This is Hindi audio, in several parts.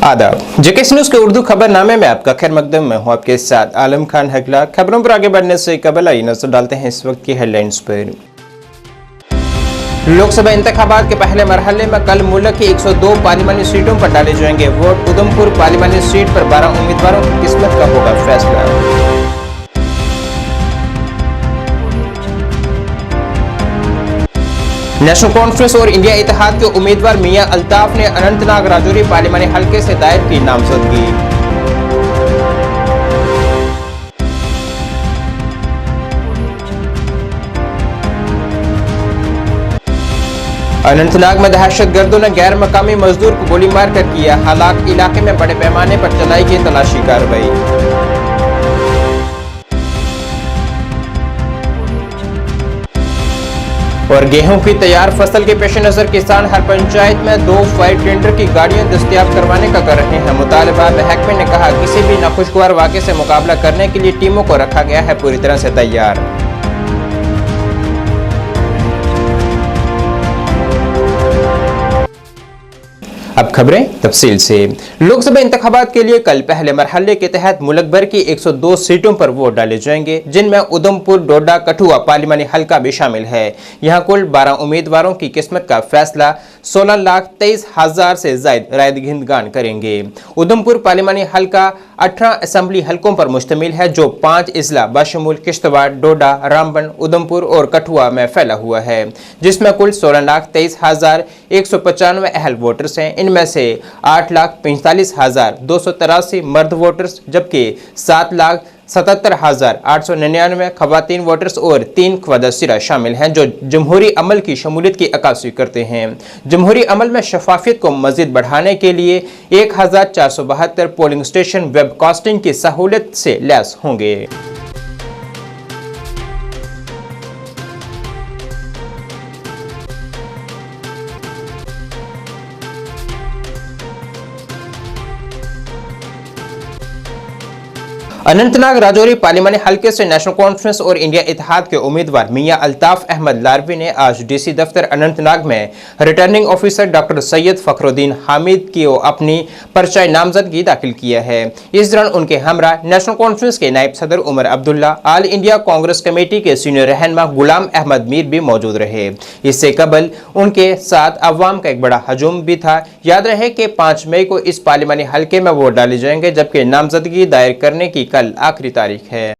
आदाब। जेकेएस न्यूज के उर्दू खबरनामे में आपका खैर मकदम। मैं हूं आपके साथ आलम खान हकला। खबरों पर आगे बढ़ने से कबल आइए नजर डालते हैं इस वक्त की हेडलाइंस पर। लोकसभा इंतखाबात के पहले मरहले में कल मुल्क की 102 पार्लिमानी सीटों पर डाले जाएंगे वोट। उधमपुर पार्लिमानी सीट पर 12 उम्मीदवारों की किस्मत का होगा फैसला। नेशनल कॉन्फ्रेंस और इंडिया इत्तेहाद के उम्मीदवार मियां अल्ताफ ने अनंतनाग राजौरी पार्लिमानी हलके से दायर की नामजदगी। अनंतनाग में दहशतगर्दों ने गैर मकामी मजदूर को गोली मारकर किया हलाक। इलाके में बड़े पैमाने पर चलाई गई तलाशी कार्रवाई। और गेहूं की तैयार फसल के पेश नजर किसान हर पंचायत में 2 फायर टेंडर की गाड़ियां दस्तयाब करवाने का कर रहे हैं मुतालबा। महकमे ने कहा किसी भी नाखुशगवार वाक़े से मुकाबला करने के लिए टीमों को रखा गया है पूरी तरह से तैयार। अब खबरें तफसील से। लोकसभा इंतखाबात के लिए कल पहले मरहले के तहत मुल्क भर की 102 सीटों पर वोट डाले जाएंगे, जिनमें उधमपुर, डोडा, कठुआ पार्लिमानी हलका भी शामिल है। यहां कुल 12 उम्मीदवारों की किस्मत का फैसला 16,23,000 से ज्यादा राय दहिंदगान करेंगे। उधमपुर पार्लिमानी हलका 18 असम्बली हलकों पर मुश्तमिल है, जो 5 इजला बशमूल किश्तवाड़, डोडा, रामबन, उधमपुर और कठुआ में फैला हुआ है, जिसमें कुल 16,23,195 अहल वोटर्स हैं। इनमें से 8,45,283 मर्द वोटर्स, जबकि 7,77,899 खवातीन वोटर्स और 3 ख्वादा शामिल हैं, जो जमहूरी अमल की शमूलियत की अक्कासी करते हैं। जमहूरी अमल में शफाफियत को मजीद बढ़ाने के लिए 1,472 पोलिंग स्टेशन वेबकास्टिंग की सहूलियत से लैस होंगे। अनंतनाग राजौरी पार्लिमानी हलके से नेशनल कॉन्फ्रेंस और इंडिया इत्तेहाद के उम्मीदवार मियां अल्ताफ अहमद लारवी ने आज डीसी दफ्तर अनंतनाग में returning officer doctor Syed Fakhruddin Hamid की अपनी पर्चा नामजदगी दाखिल किया है। इस दौरान उनके हमरा नेशनल कॉन्फ्रेंस के नायब सदर Omar Abdullah, all India Congress committee के सीनियर रहनुमा गुलाम अहमद मीर भी मौजूद रहे। इससे कबल उनके साथ अवाम का एक बड़ा हजूम भी था। याद रहे कि 5 मई को इस पार्लिमानी हलके में वोट डाले जाएंगे, जबकि नामजदगी दायर करने की कल आखिरी तारीख है।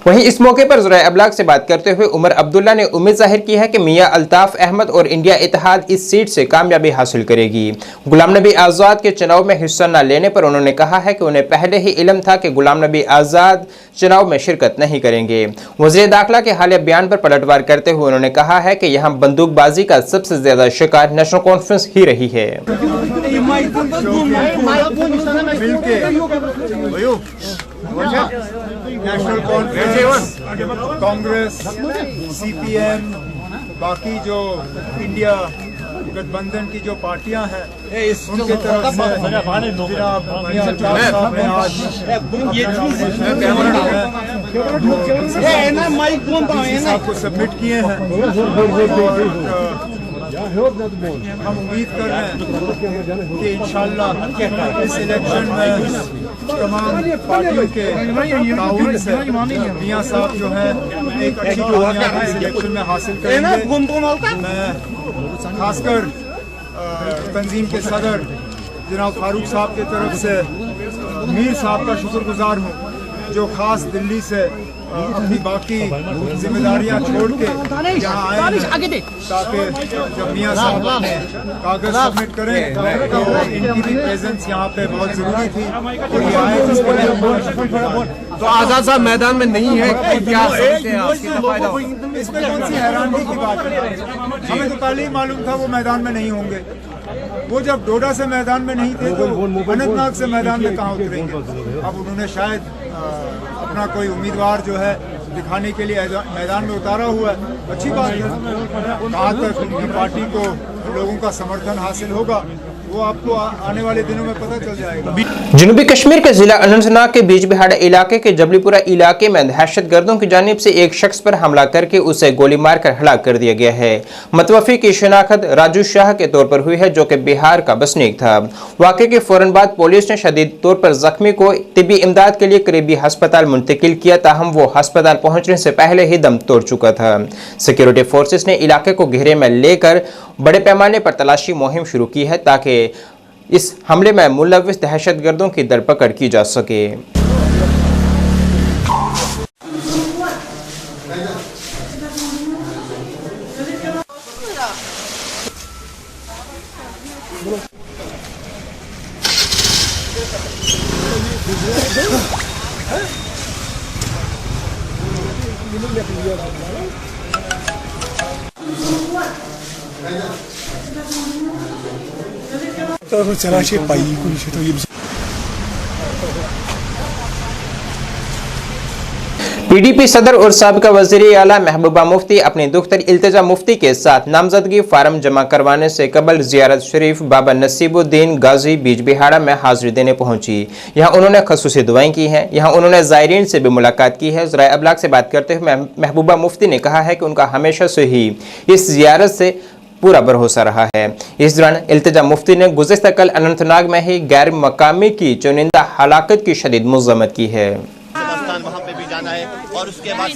वहीं इस मौके पर ज़राए अबलाग से बात करते हुए उमर अब्दुल्ला ने उम्मीद जाहिर की है कि मियां अल्ताफ अहमद और इंडिया इत्तेहाद इस सीट से कामयाबी हासिल करेगी। गुलाम नबी आज़ाद के चुनाव में हिस्सा न लेने पर उन्होंने कहा है कि उन्हें पहले ही इल्म था कि गुलाम नबी आज़ाद चुनाव में शिरकत नहीं करेंगे। वज़ीर दाखिला के हालिया बयान पर पलटवार करते हुए उन्होंने कहा है कि यहाँ बंदूकबाजी का सबसे ज्यादा शिकार नेशनल कॉन्फ्रेंस ही रही है। नेशनल कॉन्फ्रेंस, कांग्रेस, CPM, बाकी जो इंडिया गठबंधन की जो पार्टियां हैं, उनके तरफ से जनाब मियां अल्ताफ साहब ने आज साहब को सबमिट किए हैं। हम उम्मीद कर रहे हैं कि इंशाल्लाह इस इलेक्शन में तमाम पार्टियों के ताउन से मियां साहब जो है एक अच्छी कामयाबी इस इलेक्शन में हासिल करेंगे। मैं खासकर तंजीम के सदर जनाब फारूक साहब की तरफ से मीर साहब का शुक्रगुजार हूँ, जो खास दिल्ली से अपनी बाकी जिम्मेदारियां छोड़ के यहाँ आए हैं, ताकि जब मियां साहब अपने कागज सबमिट करें तो इनकी भी प्रेजेंस यहाँ पे बहुत जरूरी थी और ये आए, जिसके लिए तो आजाद साहब मैदान में नहीं है, क्या इसमें कौन सी हैरानी की बात है? हमें तो पहले ही मालूम था वो मैदान में नहीं होंगे। वो जब डोडा से मैदान में नहीं थे तो अनंतनाग से मैदान में कहाँ उतरेंगे? अब उन्होंने शायद अपना कोई उम्मीदवार जो है दिखाने के लिए मैदान में उतारा हुआ है। अच्छी बात है। कहाँ तक उनकी पार्टी को लोगों का समर्थन हासिल होगा वो आपको आने वाले दिनों में पता चल जाएगा। जनूबी कश्मीर के जिला अनंतनाग के बीजबिहाड़ा इलाके के जबलीपुरा इलाके में दहशतगर्दों की जानिब से एक शख्स पर हमला करके उसे गोली मारकर हलाक कर दिया गया है। मतवफी की शिनाख्त राजू शाह के तौर पर हुई है, जो कि बिहार का बसनीक था। वाक़े के फौरन बाद पुलिस ने शदीद तौर पर जख्मी को तिब्बी इमदाद के लिए करीबी अस्पताल मुंतकिल किया, ताहम वो अस्पताल पहुंचने से पहले ही दम तोड़ चुका था। सिक्योरिटी फोर्सेस ने इलाके को घेरे में लेकर बड़े पैमाने पर तलाशी मुहिम शुरू की है, ताकि इस हमले में मुलव्विस दहशतगर्दों की धरपकड़ की जा सके। पीडीपी सदर और साबिका वज़ीर आला महबूबा मुफ्ती अपनी दुख्तर इल्तिजा मुफ्ती के साथ नामजदगी फार्म जमा करवाने से कबल ज़ियारत शरीफ बाबा नसीबुद्दीन गाजी बीजबिहाड़ा में हाजिरी देने पहुंची। यहाँ उन्होंने खसूसी दुआएं की हैं। यहाँ उन्होंने ज़ायरीन से भी मुलाकात की है। ज़राए अबलाग से बात करते हुए महबूबा मुफ्ती ने कहा है कि उनका हमेशा से ही इस ज़ियारत से पूरा भरोसा रहा है। इस दौरान इल्तिजा मुफ्ती ने गुज़िश्ता कल अनंतनाग में ही गैर मकामी की चुनिंदा हलाकत की शदीद मज़म्मत की है। वहाँ पे भी जाना है और उसके बाद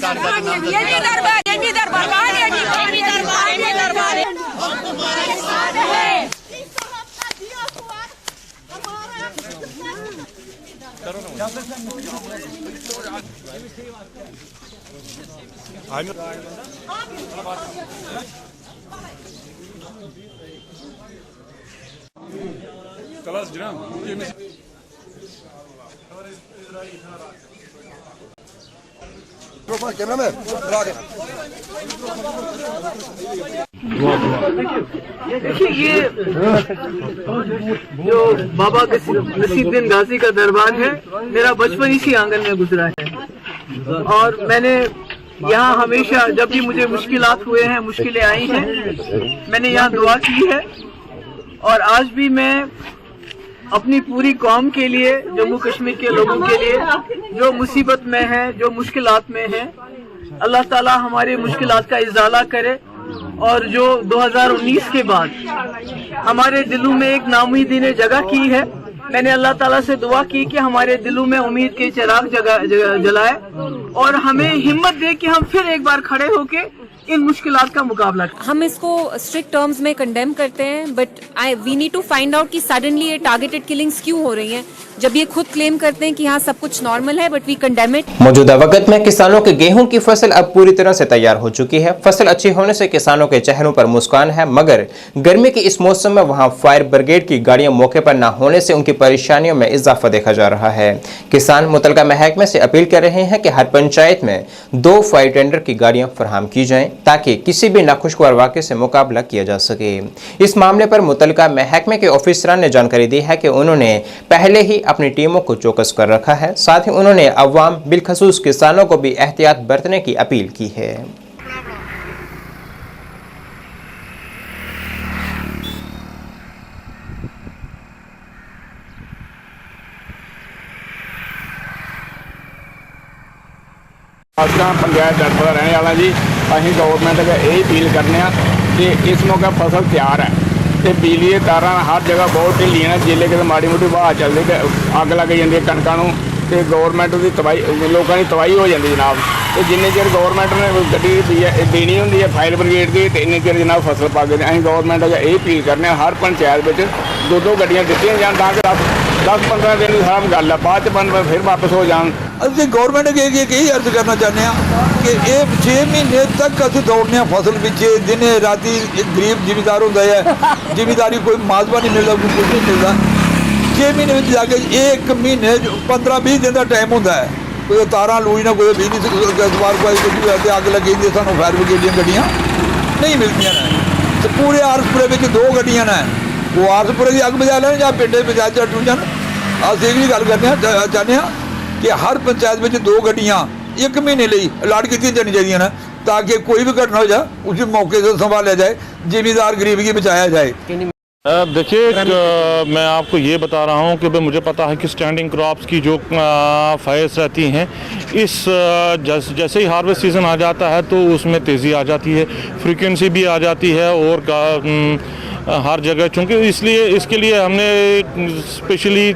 देखिए, ये जो बाबा नसीबुद्दीन गाजी का दरबार है, मेरा बचपन इसी आंगन में गुजरा है और मैंने यहाँ हमेशा जब भी मुझे मुश्किलात हुए हैं, मुश्किलें आई हैं, मैंने यहाँ दुआ की है। और आज भी मैं अपनी पूरी कौम के लिए, जम्मू कश्मीर के लोगों के लिए जो मुसीबत में है, जो मुश्किलात में है, अल्लाह ताला हमारे मुश्किलात का इजाला करे और जो 2019 के बाद हमारे दिलों में एक नाउमीदी ने जगह की है, मैंने अल्लाह ताला से दुआ की कि हमारे दिलों में उम्मीद के चिराग जलाए और हमें हिम्मत दे कि हम फिर एक बार खड़े होके इन मुश्किलात का मुकाबला करें। हम इसको स्ट्रिक्ट टर्म्स में कंडेम करते हैं, but we need to find out कि सडनली ये टारगेटेड किलिंग्स क्यों हो रही हैं, जब ये खुद क्लेम करते हैं कि यहाँ सब कुछ नॉर्मल है, बट वी कंडेम इट। मौजूदा वक्त में किसानों के गेहूं की फसल अब पूरी तरह से तैयार हो चुकी है। फसल अच्छी होने से किसानों के चेहरों पर मुस्कान है, मगर गर्मी के इस मौसम में वहां फायर ब्रिगेड की गाड़ियां मौके पर न होने से उनकी परेशानियों में इजाफा देखा जा रहा है। किसान मुतलका महकमे से अपील कर रहे हैं कि हर पंचायत में 2 फायर टेंडर की गाड़ियां फराहम की जाएं, ताकि किसी भी नाखुशगवार वाक़े से मुकाबला किया जा सके। इस मामले पर मुतलका महकमे के ऑफिसरान ने जानकारी दी है कि उन्होंने पहले ही अपनी टीमों को चौकस कर रखा है। साथ ही उन्होंने अवाम बिलखसूस किसानों को भी एहतियात बरतने की अपील की है। पंचायत दरबार का रहने वाला जी, अं गवर्नमेंट का यही अपील करने कि इस मौके फसल तैयार है तो बिजली के तार हर जगह बहुत ढिलियां ने, जिले कि माड़ी मोटी हवा चलती तो अग लग जाती है कणकों तो गवर्नमेंट की तबाही, लोगों की तबाही हो जाती जनाब। तो जिन्ने चिर गवर्नमेंट ने गड्डी देनी होंगी है फायर ब्रिगेड की, तो इन्ने चिर जनाब फसल पक गई। अं गवर्नमेंट का यही अपील करने हर पंचायत में 2-2 गड्डियां दी जान, ताकि 10-15 दिन की साहब गल है, बाद बंद फिर वापस हो जान। ਅਸੀਂ ਗੌਰਮੈਂਟ ਅੱਗੇ ਇਹੀ ਅਰਜ਼ ਕਰਨਾ ਚਾਹੁੰਦੇ ਹਾਂ ਕਿ ਇਹ 6 ਮਹੀਨੇ ਤੱਕ ਅਸੀਂ ਦੌੜਨੇ ਆ ਫਸਲ ਪਿੱਛੇ, ਦਿਨੇ ਰਾਤੀ ਗਰੀਬ ਜ਼ਿਮੀਦਾਰ ਹੁੰਦਾ ਹੈ, ਜ਼ਿਮੀਦਾਰੀ ਕੋਈ ਮਾਜ਼ਵਾ ਨਹੀਂ ਮਿਲਦਾ, ਕੋਈ ਕੁਝ ਨਹੀਂ ਮਿਲਦਾ। 6 ਮਹੀਨੇ ਵਿੱਚ ਜਾ ਕੇ 1 ਮਹੀਨੇ 15-20 ਦਿਨ ਦਾ ਟਾਈਮ ਹੁੰਦਾ ਹੈ, ਕੋਈ ਤਾਰਾਂ ਲੂਈ ਨਾ ਕੋਈ ਬਿਜਲੀ ਸਵਾਰ ਕੋਈ ਕੁਝ ਵੀ ਅੱਗ ਲੱਗੀ ਜਾਂਦੀ, ਸਾਨੂੰ ਫਾਇਰ ਬ੍ਰਿਗੇਡ ਦੀਆਂ ਗੱਡੀਆਂ ਨਹੀਂ ਮਿਲਦੀਆਂ ਨੇ। ਤੇ ਪੂਰੇ ਆਰਸਪੁਰੇ ਵਿੱਚ 2 ਗੱਡੀਆਂ ਨੇ, ਉਹ ਆਰਸਪੁਰੇ ਦੀ ਅੱਗ ਬੁਝਾ ਲੈਣ ਜਾਂ ਪਿੰਡੇ ਬੁਝਾ ਚੜੂ ਜਾਣ। ਅਸੀਂ ਇਹ ਵੀ ਗੱਲ ਕਰਦੇ ਹਾਂ ਚਾਹੁੰਦੇ ਹਾਂ कि हर पंचायत में 2 गड्डियां 1 महीने ਲਈ ਅਲਾਟ ਕੀਤੀਆਂ ਜਾਣੀ ਚਾਹੀਦੀਆਂ ਨੇ ਤਾਂ ਕਿ ਕੋਈ ਵੀ ਘਟਨਾ ਹੋ ਜਾ उसी मौके से संभाला जाए, जिम्मेदार गरीब की बचाया जाए। देखिए मैं आपको ये बता रहा हूँ कि भाई मुझे पता है कि स्टैंडिंग क्रॉप्स की जो फायर्स रहती हैं इस जैसे ही हार्वेस्ट सीज़न आ जाता है तो उसमें तेज़ी आ जाती है, फ्रीक्वेंसी भी आ जाती है और हर जगह, चूँकि इसलिए इसके लिए हमने स्पेशली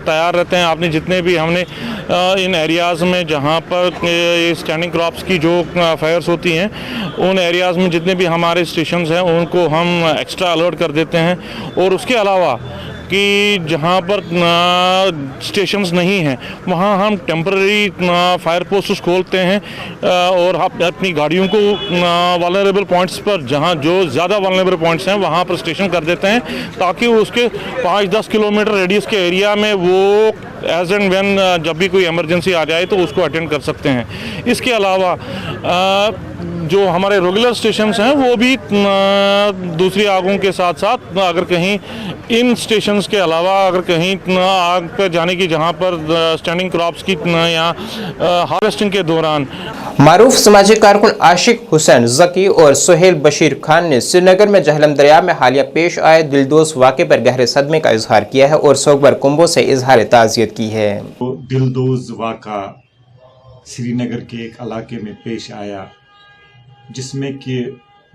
तैयार रहते हैं। आपने जितने भी हमने इन एरियाज़ में जहाँ पर स्टैंडिंग क्रॉप्स की जो फायर्स होती हैं उन एरियाज़ में जितने भी हमारे स्टेशंस हैं उनको हम एक्स्ट्रा अलर्ट कर देते हैं। और उसके अलावा कि जहाँ पर स्टेशंस नहीं हैं वहाँ हम टेम्पररी फायर पोस्ट्स खोलते हैं और अपनी गाड़ियों को वल्नरेबल पॉइंट्स पर, जहाँ जो ज़्यादा वल्नरेबल पॉइंट्स हैं वहाँ पर स्टेशन कर देते हैं ताकि उसके 5-10 किलोमीटर रेडियस के एरिया में वो एज एंड व्हेन जब भी कोई इमरजेंसी आ जाए तो उसको अटेंड कर सकते हैं। इसके अलावा जो हमारे रेगुलर स्टेशंस हैं वो भी दूसरी आगों के साथ साथ अगर कहीं इन स्टेशंस के अलावा अगर कहीं आग पर जाने की जहां पर स्टैंडिंग क्रॉप्स की या हार्वेस्टिंग के दौरान मारूफ सामाजिक कारकुन आशिक हुसैन जकी और सुहेल बशीर खान ने श्रीनगर में जहलम दरिया में हालिया पेश आए दिलदोज वाक़े पर गहरे सदमे का इजहार किया है और सोगबर कुंभों से इजहार ताज़ियत की है। दिलदोज वाक़ा श्रीनगर के एक इलाके में पेश आया जिसमें कि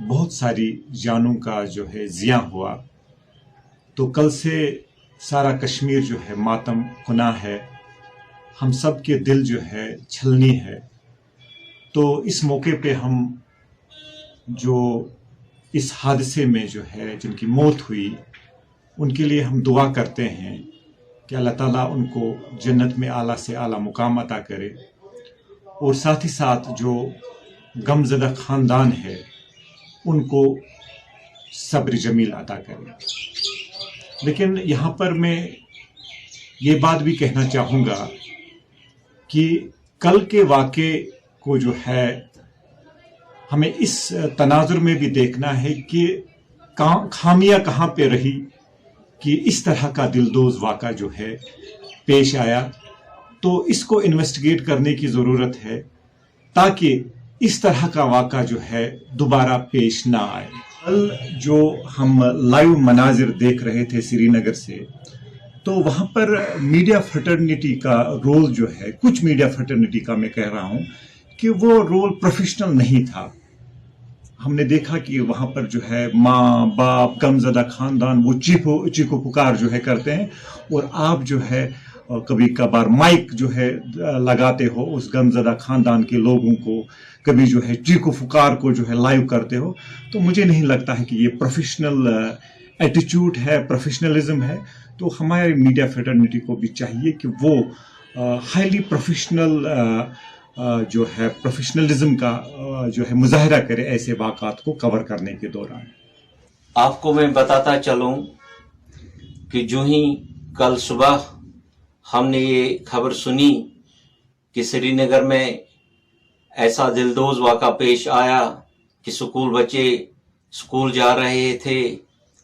बहुत सारी जानों का जो है ज़िया हुआ। तो कल से सारा कश्मीर जो है मातम कुना है, हम सब के दिल जो है छलनी है। तो इस मौके पे हम जो इस हादसे में जो है जिनकी मौत हुई उनके लिए हम दुआ करते हैं कि अल्लाह ताला उनको जन्नत में आला से आला मुकाम अता करे और साथ ही साथ जो गमज़दा ख़ानदान है उनको सब्र जमील अता करे। लेकिन यहाँ पर मैं ये बात भी कहना चाहूँगा कि कल के वाक़े को जो है हमें इस तनाजुर में भी देखना है कि खामियां कहाँ पे रही कि इस तरह का दिलदोज वाक़ा जो है पेश आया। तो इसको इन्वेस्टिगेट करने की ज़रूरत है ताकि इस तरह का वाक़ा जो है दोबारा पेश ना आए। कल जो हम लाइव मनाजिर देख रहे थे श्रीनगर से, तो वहाँ पर मीडिया फ्रेटर्निटी का रोल जो है, कुछ मीडिया फ्रेटर्निटी का मैं कह रहा हूँ कि वो रोल प्रोफेशनल नहीं था। हमने देखा कि वहाँ पर जो है माँ बाप गमज़दा ख़ानदान वो चीखो पुकार जो है करते हैं और आप जो है कभी कभार माइक जो है लगाते हो उस गमज़दा ख़ानदान के लोगों को, कभी जो है चीखो पुकार को जो है लाइव करते हो। तो मुझे नहीं लगता है कि ये प्रोफेशनल एटीट्यूड है, प्रोफेशनलिज्म है। तो हमारे मीडिया फ्रेटर्निटी को भी चाहिए कि वो हाईली प्रोफेशनल जो है प्रोफेशनलिज्म का जो है मुजाहरा करे ऐसे वाक़ात को कवर करने के दौरान। आपको मैं बताता चलूं कि जो ही कल सुबह हमने ये खबर सुनी कि श्रीनगर में ऐसा दिलदोज वाक़ा पेश आया कि स्कूल बच्चे स्कूल जा रहे थे,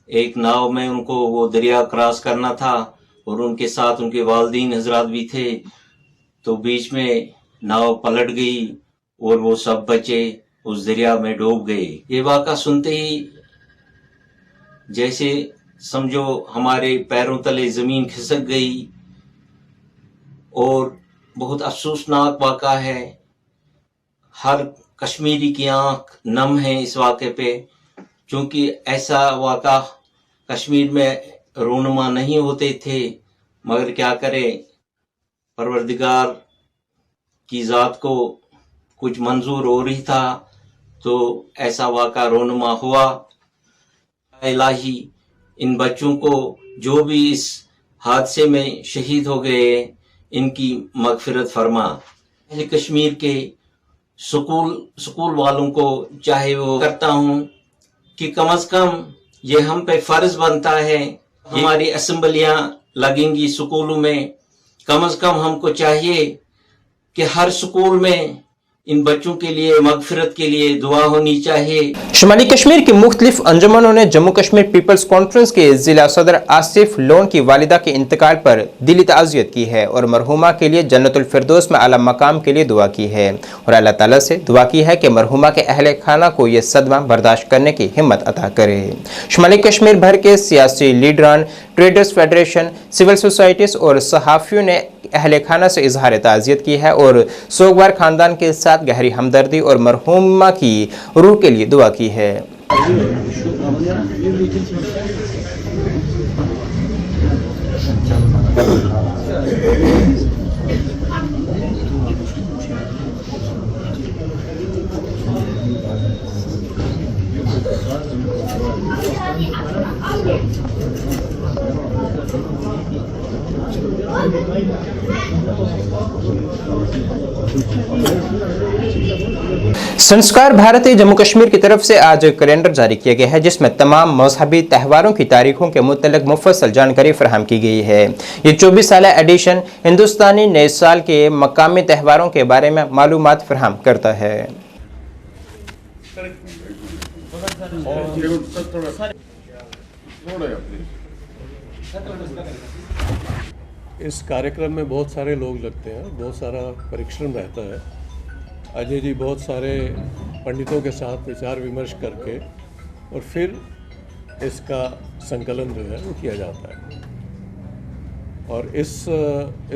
एक नाव में उनको वो दरिया क्रॉस करना था और उनके साथ उनके वालिदीन हजरात भी थे। तो बीच में नाव पलट गई और वो सब बच्चे उस दरिया में डूब गए। ये वाक़ा सुनते ही जैसे समझो हमारे पैरों तले ज़मीन खिसक गई और बहुत अफसोसनाक वाक़ा है। हर कश्मीरी की आंख नम है इस वाक़े पे, क्योंकि ऐसा वाक़ा कश्मीर में रोनुमा नहीं होते थे, मगर क्या करें, परवरदिगार की ज़ात को कुछ मंजूर हो रही था तो ऐसा वाक़ा रोनुमा हुआ। इलाही इन बच्चों को जो भी इस हादसे में शहीद हो गए इनकी मगफिरत फरमा। कश्मीर के स्कूल वालों को चाहे वो करता हूँ कि कम से कम ये हम पे फ़र्ज बनता है, हमारी असम्बलियाँ लगेंगी स्कूलों में, कम से कम हमको चाहिए कि हर स्कूल में इन बच्चों के लिए मगफिरत के लिए दुआ होनी चाहिए। शुमाली कश्मीर की मुख्तलिफ अंजुमनों ने जम्मू कश्मीर पीपल्स कॉन्फ्रेंस के जिला सदर आसिफ लोन की वालिदा के इंतकाल पर दिली ताज़ियत की है और मरहुमा के लिए जन्नतुल फिरदौस में आला मकाम के लिए दुआ की है और अल्लाह ताला से दुआ की है कि मरहुमा के अहले खाना को यह सदमा बर्दाश्त करने की हिम्मत अता करे। शुमाली कश्मीर भर के सियासी लीडरान, ट्रेडर्स फेडरेशन, सिविल सोसाइटीज और सहाफ़ियों ने अहले खाना से इजहार ताज़ियत की है और सोगवार खानदान के साथ गहरी हमदर्दी और मरहुमा की रूह के लिए दुआ की है। संस्कार भारती जम्मू कश्मीर की तरफ से आज कैलेंडर जारी किया गया है जिसमें तमाम मजहबी त्योहारों की तारीखों के मुतल्लिक़ मुफस्सल जानकारी फराहम की गई है। ये 24 साला एडिशन हिंदुस्तानी नए साल के मकामी त्योहारों के बारे में मालूमात फराहम करता है। इस कार्यक्रम में बहुत सारे लोग लगते हैं, बहुत सारा परिश्रम रहता है। अजय जी बहुत सारे पंडितों के साथ विचार विमर्श करके और फिर इसका संकलन जो है वो किया जाता है। और इस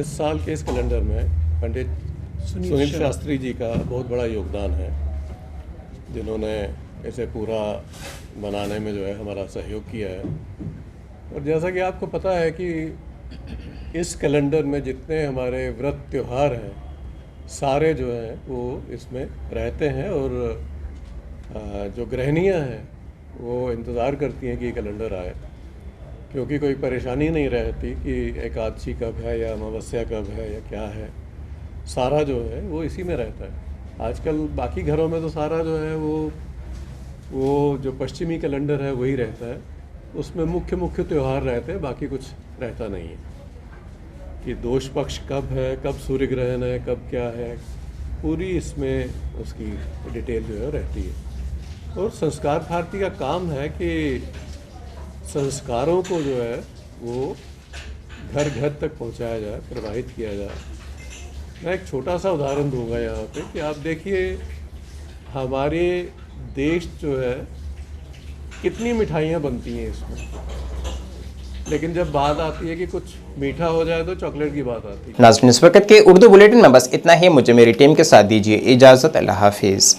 साल के इस कैलेंडर में पंडित सुनील शास्त्री जी का बहुत बड़ा योगदान है, जिन्होंने इसे पूरा बनाने में जो है हमारा सहयोग किया है। और जैसा कि आपको पता है कि इस कैलेंडर में जितने हमारे व्रत त्यौहार हैं सारे जो हैं वो इसमें रहते हैं और जो गृहिणियाँ हैं वो इंतज़ार करती हैं कि ये कैलेंडर आए, क्योंकि कोई परेशानी नहीं रहती कि एकादशी कब है या अमावस्या कब है या क्या है। सारा जो है वो इसी में रहता है। आजकल बाकी घरों में तो सारा जो है वो जो पश्चिमी कैलेंडर है वही रहता है, उसमें मुख्य त्यौहार रहते हैं, बाकी कुछ रहता नहीं है कि दोष पक्ष कब है, कब सूर्य ग्रहण है, कब क्या है, पूरी इसमें उसकी डिटेल जो है रहती है। और संस्कार भारती का काम है कि संस्कारों को जो है वो घर घर तक पहुंचाया जाए, प्रवाहित किया जाए। मैं एक छोटा सा उदाहरण दूंगा यहाँ पे कि आप देखिए हमारे देश जो है कितनी मिठाइयाँ बनती हैं इसमें, लेकिन जब बात आती है कि कुछ मीठा हो जाए तो चॉकलेट की बात आती है। नाज़रीन, इस वक्त के उर्दू बुलेटिन में बस इतना ही। मुझे मेरी टीम के साथ दीजिए इजाज़त। अल्लाह हाफिज़।